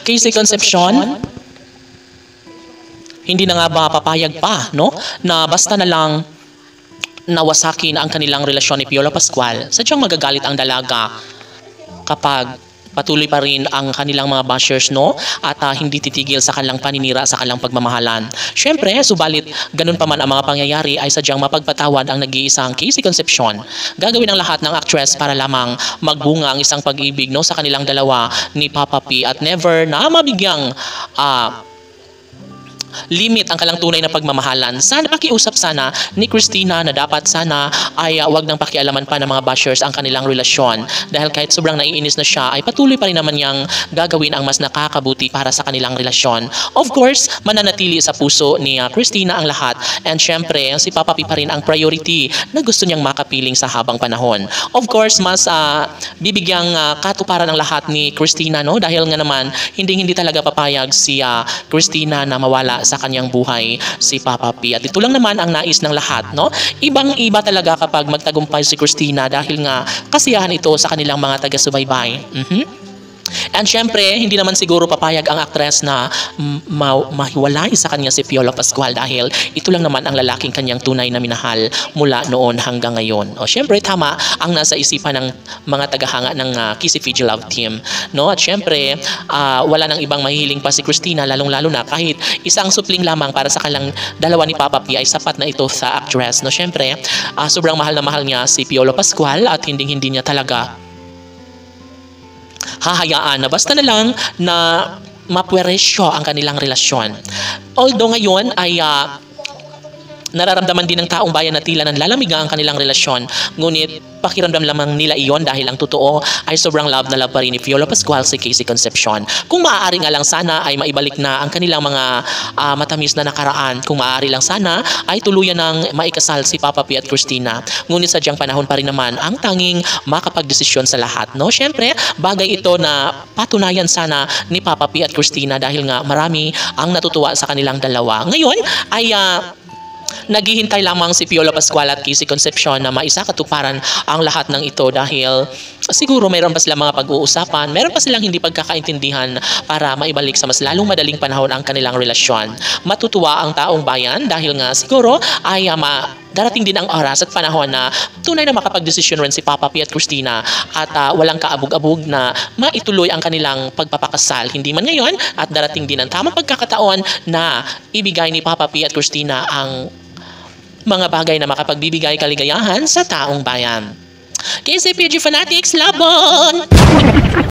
Casey Concepcion, hindi na nga ba papayag pa, no? Na basta na lang nawasaki na ang kanilang relasyon ni Piolo Pascual, sadyang magagalit ang dalaga kapag patuloy pa rin ang kanilang mga bashers, no? At hindi titigil sa kanilang paninira sa kanilang pagmamahalan. Syempre, subalit ganun pa man ang mga pangyayari ay sadyang mapagpatawad ang nag-iisang Casey Concepcion. Gagawin ang lahat ng actress para lamang magbunga ang isang pag-ibig, no, sa kanilang dalawa ni Papa P at never na mabigyang limit ang kalang tunay na pagmamahalan. Sana pakiusap sana ni Christina na dapat sana ay wag nang pakialaman pa ng mga bashers ang kanilang relasyon, dahil kahit sobrang naiinis na siya ay patuloy pa rin naman niyang gagawin ang mas nakakabuti para sa kanilang relasyon. Of course, mananatili sa puso ni Christina ang lahat, and syempre si Papa P pa rin ang priority na gusto niyang makapiling sa habang panahon. Of course, mas bibigyang katuparan ang lahat ni Christina, no, dahil nga naman hindi talaga papayag si Christina na mawala sa kanyang buhay si Papa P. At ito lang naman ang nais ng lahat, no? Ibang-iba talaga kapag magtagumpay si Christina dahil nga kasiyahan ito sa kanilang mga taga-subaybay. And syempre, hindi naman siguro papayag ang aktres na mahiwalay sa kanya si Piolo Pascual dahil ito lang naman ang lalaking kanyang tunay na minahal mula noon hanggang ngayon. O syempre, tama ang nasa isipan ng mga tagahanga ng Kissy Fiji Love Team, no? At syempre, wala nang ibang mahihiling pa si Christina, lalong-lalo na kahit isang supling lamang para sa kalang dalawa ni Papa P ay sapat na ito sa actress, no? Syempre, sobrang mahal na mahal niya si Piolo Pascual at hindi niya talaga hahayaan na basta na lang na mapuweresyo ang kanilang relasyon. Although ngayon ay nararamdaman din ng taong bayan na tila nanlalamiga ang kanilang relasyon, ngunit pakiramdam lamang nila iyon dahil ang totoo ay sobrang love na love pa rin ni Piolo Pascual si Casey Concepcion. Kung maaari nga lang sana ay maibalik na ang kanilang mga matamis na nakaraan. Kung maaari lang sana ay tuluyan ng maikasal si Papa P at Christina. Ngunit sadyang panahon pa rin naman ang tanging makapagdesisyon sa lahat, no? Syempre, bagay ito na patunayan sana ni Papa P at Christina dahil nga marami ang natutuwa sa kanilang dalawa. Ngayon ay naghihintay lamang si Piolo Pascual at Casey Concepcion na maisakatuparan ang lahat ng ito dahil siguro mayroon pa silang mga pag-uusapan, mayroon pa silang hindi pagkakaintindihan para maibalik sa mas lalong madaling panahon ang kanilang relasyon. Matutuwa ang taong bayan dahil nga siguro ay darating din ang oras at panahon na tunay na makapagdesisyon rin si Papa P at Christina at walang kaabog-abog na maituloy ang kanilang pagpapakasal. Hindi man ngayon at darating din ang tamang pagkakataon na ibigay ni Papa P at Christina ang mga bagay na makapagbibigay kaligayahan sa taong bayan. KCPG Fanatics, labon!